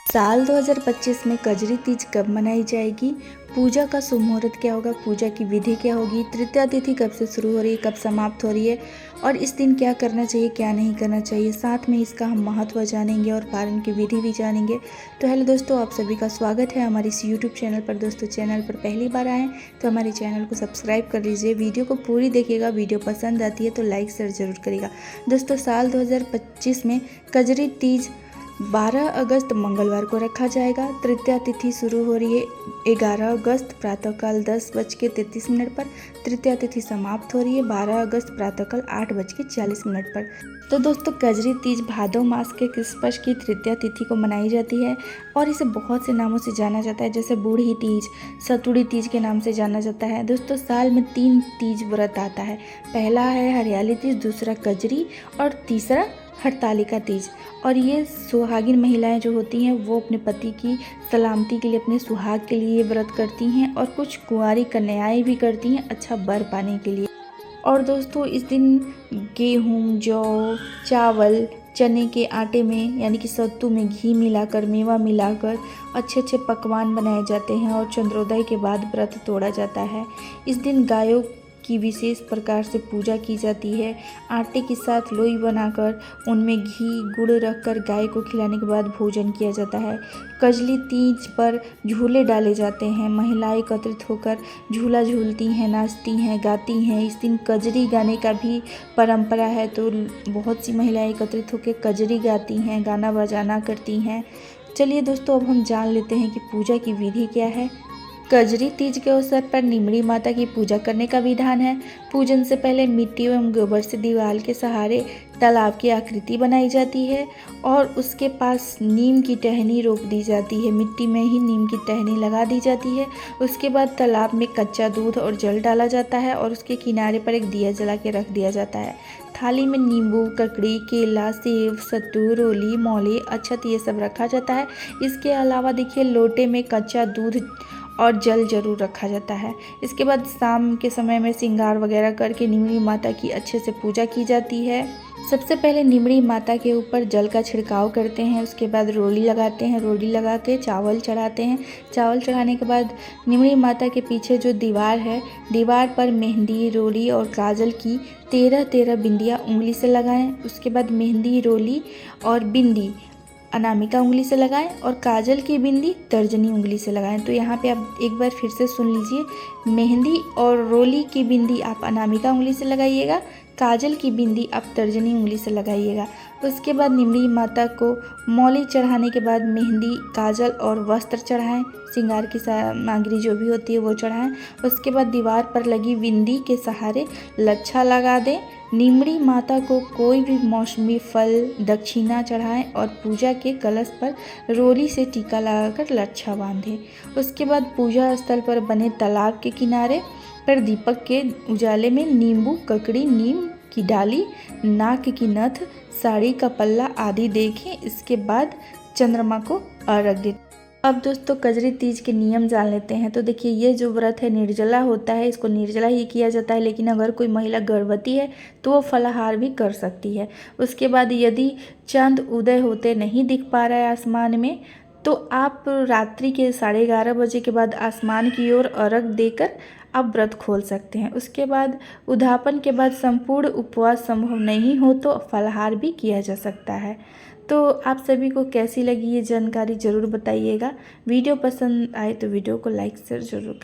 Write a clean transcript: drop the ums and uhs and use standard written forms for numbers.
साल 2025 में कजरी तीज कब मनाई जाएगी, पूजा का शुभ मुहूर्त क्या होगा, पूजा की विधि क्या होगी, तृतीया तिथि कब से शुरू हो रही है, कब समाप्त हो रही है और इस दिन क्या करना चाहिए क्या नहीं करना चाहिए, साथ में इसका हम महत्व जानेंगे और पारण की विधि भी जानेंगे। तो हेलो दोस्तों, आप सभी का स्वागत है हमारे इस यूट्यूब चैनल पर। दोस्तों, चैनल पर पहली बार आए तो हमारे चैनल को सब्सक्राइब कर लीजिए, वीडियो को पूरी देखिएगा, वीडियो पसंद आती है तो लाइक शेयर जरूर करिएगा। दोस्तों, साल 2025 में कजरी तीज 12 अगस्त मंगलवार को रखा जाएगा। तृतीया तिथि शुरू हो रही है 11 अगस्त प्रातःकाल 10:33 पर। तृतीया तिथि समाप्त हो रही है 12 अगस्त प्रातःकाल 8:40 पर। तो दोस्तों, कजरी तीज भादव मास के कृष्ण की तृतीया तिथि को मनाई जाती है और इसे बहुत से नामों से जाना जाता है, जैसे बूढ़ी तीज, सतुड़ी तीज के नाम से जाना जाता है। दोस्तों, साल में 3 तीज व्रत आता है। पहला है हरियाली तीज, दूसरा कजरी और तीसरा हरतालिका तीज। और ये सुहागिन महिलाएं जो होती हैं वो अपने पति की सलामती के लिए, अपने सुहाग के लिए व्रत करती हैं और कुछ कुंवारी कन्याएं भी करती हैं अच्छा वर पाने के लिए। और दोस्तों, इस दिन गेहूं, जौ, चावल, चने के आटे में यानी कि सत्तू में घी मिलाकर, मेवा मिलाकर अच्छे अच्छे पकवान बनाए जाते हैं और चंद्रोदय के बाद व्रत तोड़ा जाता है। इस दिन गायों की विशेष प्रकार से पूजा की जाती है। आटे के साथ लोई बनाकर उनमें घी गुड़ रखकर गाय को खिलाने के बाद भोजन किया जाता है। कजली तीज पर झूले डाले जाते हैं, महिलाएं एकत्रित होकर झूला झूलती हैं, नाचती हैं, गाती हैं। इस दिन कजरी गाने का भी परंपरा है, तो बहुत सी महिलाएं एकत्रित होकर कजरी गाती हैं, गाना बजाना करती हैं। चलिए दोस्तों, अब हम जान लेते हैं कि पूजा की विधि क्या है। कजरी तीज के अवसर पर निमड़ी माता की पूजा करने का विधान है। पूजन से पहले मिट्टी एवं गोबर से दीवार के सहारे तालाब की आकृति बनाई जाती है और उसके पास नीम की टहनी रोप दी जाती है। मिट्टी में ही नीम की टहनी लगा दी जाती है। उसके बाद तालाब में कच्चा दूध और जल डाला जाता है और उसके किनारे पर एक दिया जला के रख दिया जाता है। थाली में नींबू, ककड़ी, केला, सेब, सत्तू, रोली, मौली, अक्षत ये सब रखा जाता है। इसके अलावा देखिए, लोटे में कच्चा दूध और जल जरूर रखा जाता है। इसके बाद शाम के समय में श्रृंगार वगैरह करके निमड़ी माता की अच्छे से पूजा की जाती है। सबसे पहले निमड़ी माता के ऊपर जल का छिड़काव करते हैं, उसके बाद रोली लगाते हैं, रोली लगा के चावल चढ़ाते हैं। चावल चढ़ाने के बाद निमड़ी माता के पीछे जो दीवार है, दीवार पर मेहंदी, रोली और काजल की 13 बिंदियाँ उंगली से लगाएं। उसके बाद मेहंदी, रोली और बिंदी अनामिका उंगली से लगाएं और काजल की बिंदी तर्जनी उंगली से लगाएं। तो यहाँ पे आप एक बार फिर से सुन लीजिए, मेहंदी और रोली की बिंदी आप अनामिका उंगली से लगाइएगा, काजल की बिंदी आप तर्जनी उंगली से लगाइएगा। उसके बाद निमड़ी माता को मौली चढ़ाने के बाद मेहंदी, काजल और वस्त्र चढ़ाएं, श्रृंगार की सामग्री जो भी होती है वो चढ़ाएं। उसके बाद दीवार पर लगी बिंदी के सहारे लच्छा लगा दें। निमड़ी माता को कोई भी मौसमी फल दक्षिणा चढ़ाएं और पूजा के कलश पर रोली से टीका लगाकर लच्छा बांधें। उसके बाद पूजा स्थल पर बने तालाब के किनारे पर दीपक के उजाले में नींबू, ककड़ी, नीम की डाली, नाक की नथ, साड़ी का पल्ला आदि देखें। इसके बाद चंद्रमा को अर्घ दें। अब दोस्तों, कजरी तीज के नियम जान लेते हैं। तो देखिए, ये जो व्रत है निर्जला होता है, इसको निर्जला ही किया जाता है, लेकिन अगर कोई महिला गर्भवती है तो वो फलाहार भी कर सकती है। उसके बाद यदि चांद उदय होते नहीं दिख पा रहा है आसमान में, तो आप रात्रि के 11:30 बजे के बाद आसमान की ओर अर्घ देकर आप व्रत खोल सकते हैं। उसके बाद उद्यापन के बाद संपूर्ण उपवास संभव नहीं हो तो फलाहार भी किया जा सकता है। तो आप सभी को कैसी लगी ये जानकारी ज़रूर बताइएगा। वीडियो पसंद आए तो वीडियो को लाइक शेयर जरूर करें।